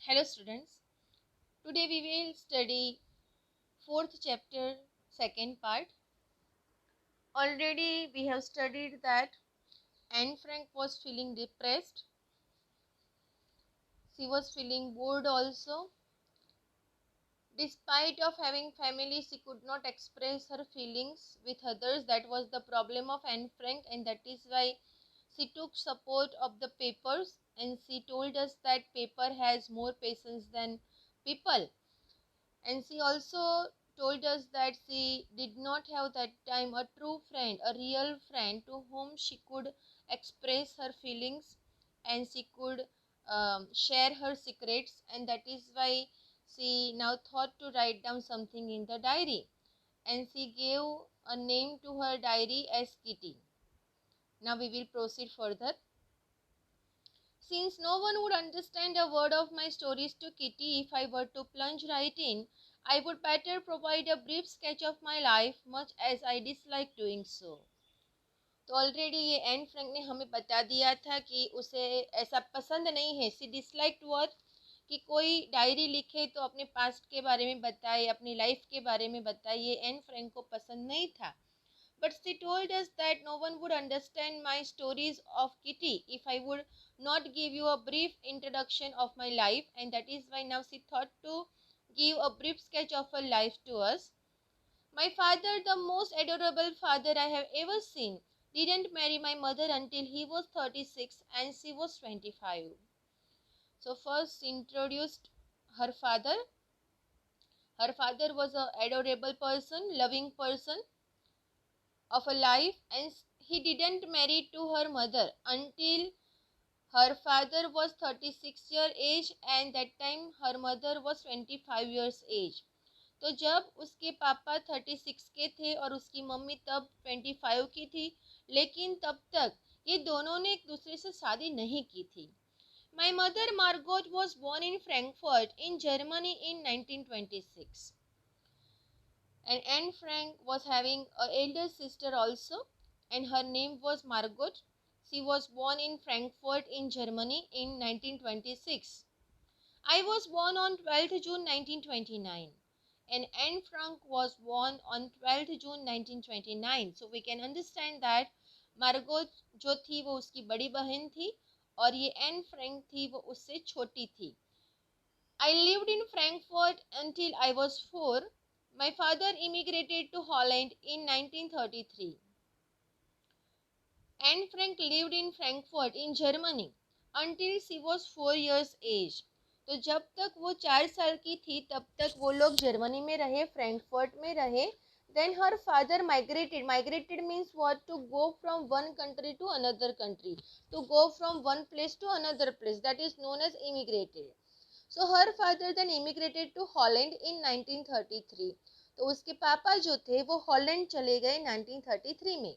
Hello students, today we will study 4th chapter, second part. Already we have studied that Anne Frank was feeling depressed. She was feeling bored also. Despite of having family, she could not express her feelings with others. That was the problem of Anne Frank, and that is why she took support of the papers, and she told us that paper has more patience than people. And she also told us that she did not have that time a true friend, a real friend to whom she could express her feelings and she could share her secrets, and that is why she now thought to write down something in the diary, and she gave a name to her diary as Kitty. Now we will proceed further. Since no one would understand a word of my stories to Kitty if I were to plunge right in, I would better provide a brief sketch of my life, much as I dislike doing so. तो already ये Anne Frank ने हमें बता दिया था कि उसे ऐसा पसंद नहीं है, सी डिसलाइक्ड वर्क, कि कोई डायरी लिखे तो अपने पास्ट के बारे में बताए, अपनी लाइफ के बारे में बताए, ये एन फ्रैंक को पसंद नहीं था. But she told us that no one would understand my stories of Kitty if I would not give you a brief introduction of my life, and that is why now she thought to give a brief sketch of her life to us. My father, the most adorable father I have ever seen, didn't marry my mother until he was 36 and she was 25. So first she introduced her father. Her father was an adorable person, loving person of a life, and he didn't marry to her mother until her father was 36 year age, and that time her mother was 25 years age. तो जब उसके पापा 36 के थे और उसकी mummy तब 25 की थी, लेकिन तब तक ये दोनों ने एक दूसरे से शादी नहीं की थी. My mother Margot was born in Frankfurt in Germany in 1926. And Anne Frank was having an elder sister also, and her name was Margot. She was born in Frankfurt in Germany in 1926. I was born on 12th June 1929, and Anne Frank was born on 12th June 1929. So we can understand that Margot जो थी वो उसकी बड़ी बहन थी और ये Anne Frank थी वो उससे छोटी थी. I lived in Frankfurt until I was 4. My father immigrated to Holland in 1933. Anne Frank lived in Frankfurt in Germany until she was 4 years age. तो जब तक वो 4 साल की थी तब तक वो लोग जर्मनी में रहे, फ्रैंकफर्ट में रहे. Then her father migrated. Migrated means what? To go from one country to another country. To go from one place to another place. That is known as immigrated. So her father then immigrated to Holland in 1933. तो उसके पापा जो थे वो Holland चले गए 1933 में.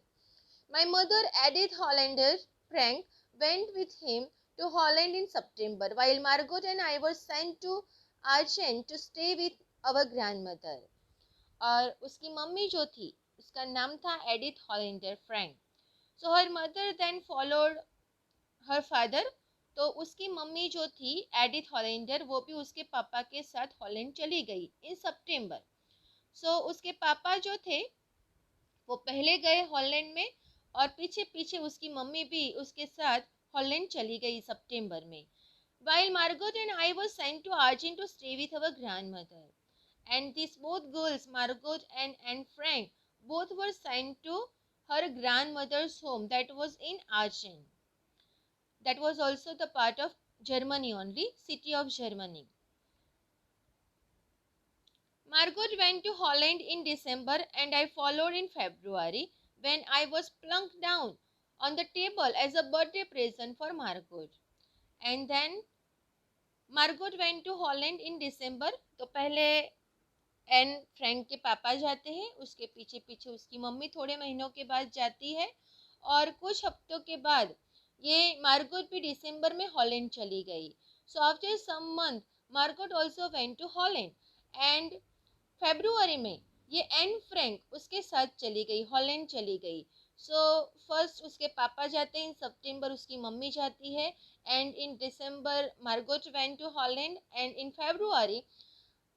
My mother Edith Hollander Frank went with him to Holland in September, while Margot and I were sent to Aachen to stay with our grandmother. और उसकी मम्मी जो थी उसका नाम था Edith Hollander Frank. So her mother then followed her father. तो उसकी mummy जो थी एडिथ हॉलैंडर वो भी उसके पापा के साथ हॉलैंड चली गई इन सितंबर. सो उसके पापा जो थे वो पहले गए हॉलैंड में और पीछे पीछे उसकी मम्मी भी उसके साथ हॉलैंड चली गई सितंबर में. While Margot and I were sent to Argent to stay with our grandmother. And these both girls, Margot and Anne Frank, both were sent to her grandmother's home that was in Argent. That was also the part of Germany only, city of Germany. Margot went to Holland in December and I followed in February, when I was plunked down on the table as a birthday present for Margot. And then Margot went to Holland in December. तो पहले Anne Frank के पापा जाते हैं, उसके पीछे पीछे उसकी मम्मी थोड़े महीनों के बाद जाती है और कुछ हफ्तों के बाद ये मार्गोट भी दिसंबर में हॉलैंड चली गई. So after some month Margot also went to Holland and फरवरी में ये एन फ्रैंक उसके साथ चली गई, हॉलैंड चली गई. सो फर्स्ट उसके पापा जाते हैं, इन सितंबर उसकी मम्मी जाती है and in December Margot went to Holland, and in February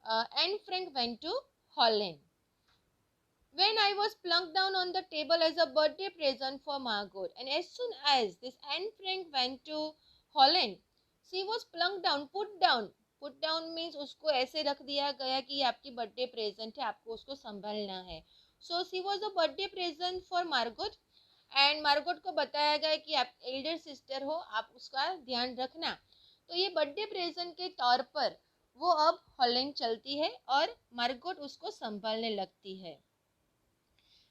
Anne Frank went to Holland. When I was plunked down on the table as a birthday present for Margot, and as soon as this Anne Frank went to Holland, she was plunked down, put down. Put down means उसको ऐसे रख दिया गया कि ये आपकी birthday present है, आपको उसको संभालना है. So she was a birthday present for Margot, and Margot को बताया गया कि आप एल्डर सिस्टर हो, आप उसका ध्यान रखना. तो ये बर्थडे प्रेजेंट के तौर पर वो अब हॉलैंड चलती है और मार्गोट उसको संभालने लगती है.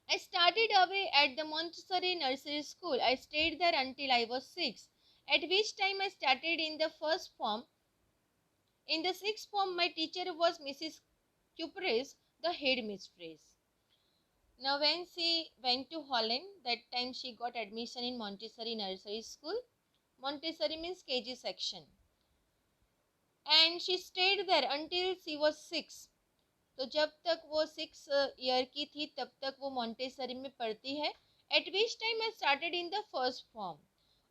I started away at the Montessori nursery school. I stayed there until I was 6, at which time I started in the first form. In the sixth form, my teacher was Mrs. Cupres, the headmistress. Now, when she went to Holland, that time she got admission in Montessori nursery school. Montessori means KG section. And she stayed there until she was 6. तो जब तक वो 6 year की थी तब तक वो Montessori में पढ़ती है. Eight which time I started in the first form,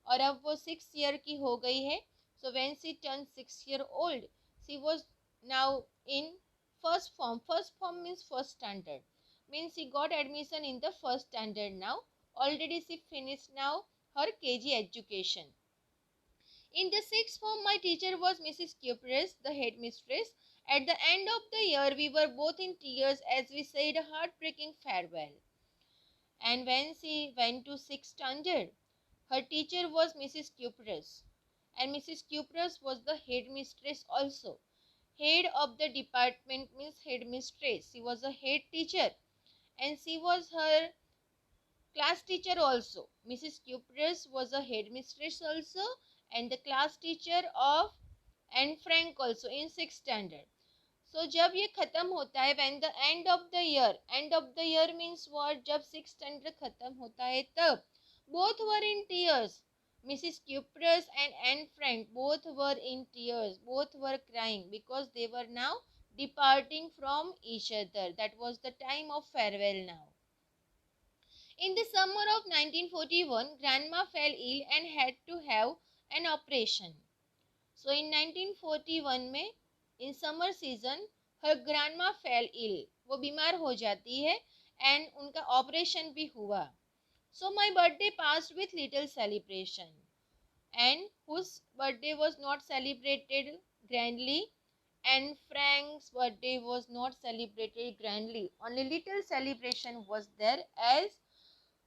और अब वो 6 ईयर की हो गई है. So when she turn 6 year old, she was now in first form. First form means first standard, means she got admission in the first standard now. Already she finished now her KG education. In the sixth form, my teacher was Mrs. Cupres, the headmistress. At the end of the year, we were both in tears as we said a heartbreaking farewell. And when she went to sixth standard, her teacher was Mrs. Cupres, and Mrs. Cupres was the headmistress also. Head of the department means headmistress. She was a head teacher, and she was her class teacher also. Mrs. Cupres was a headmistress also, and the class teacher of Anne Frank also in sixth standard. So जब ये खत्म होता है, when the end of the year means what? जब sixth standard खत्म होता है तब both were in tears. Mrs. Cupres and Anne Frank both were in tears, both were crying because they were now departing from each other. That was the time of farewell now. In the summer of 1941, Grandma fell ill and had to have an operation. So in 1941 में in summer season her grandma fell ill, वो बीमार हो जाती है and उनका operation भी हुआ. So my birthday passed with little celebration, and whose birthday was not celebrated grandly? Anne Frank's birthday was not celebrated grandly. Only little celebration was there as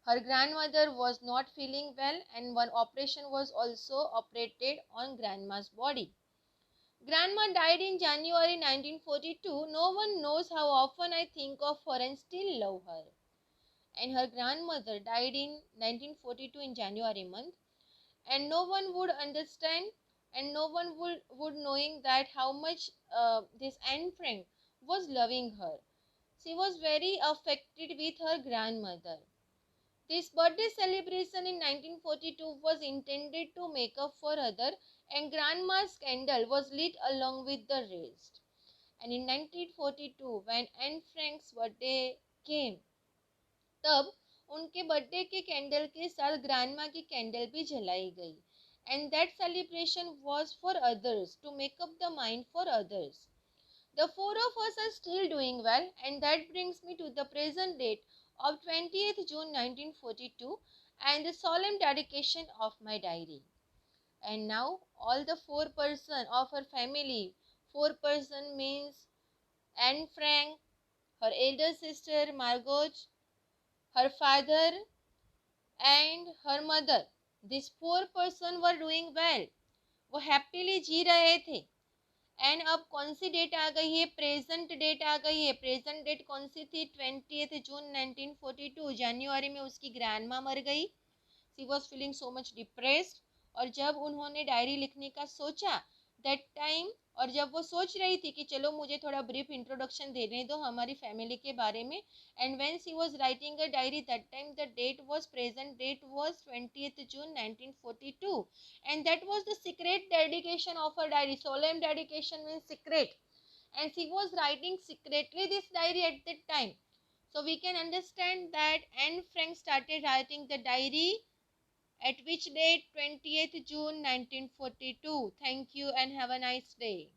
her grandmother was not feeling well and one operation was also operated on grandma's body. Grandma died in January 1942. No one knows how often I think of her and still love her. And her grandmother died in 1942 in January month, and no one would understand and no one would knowing that how much this Anne Frank was loving her. She was very affected with her grandmother. This birthday celebration in 1942 was intended to make up for other, and grandma's candle was lit along with the rest. And in 1942 when Anne Frank's birthday came, तब उनके birthday के candle के साथ grandma की candle भी जलाई गई. And that celebration was for others, to make up the mind for others. The four of us are still doing well, and that brings me to the present date of 20th June 1942 and the solemn dedication of my diary. And now all the 4 person of her family, 4 person means Anne Frank, her elder sister Margot, her father and her mother. These 4 person were doing well. वो happily जी रहे थे. And अब कौन सी date आ गई है? Present date आ गई है. Present date कौन सी थी? 20th जून 1942. जनवरी में उसकी ग्रैंडमा मर गई. She was feeling so much depressed. और जब उन्होंने डायरी लिखने का सोचा दैट टाइम, और जब वो सोच रही थी कि चलो मुझे थोड़ा ब्रीफ इंट्रोडक्शन देने दो हमारी फैमिली के बारे में, and when she was writing a diary that time the date was present date was 20th June 1942, and that was the secret dedication of her diary. Solemn dedication means secret, and she was writing secretly this diary at that time. So we can understand that Anne Frank started writing the diary At which date? 20th June 1942. Thank you and have a nice day.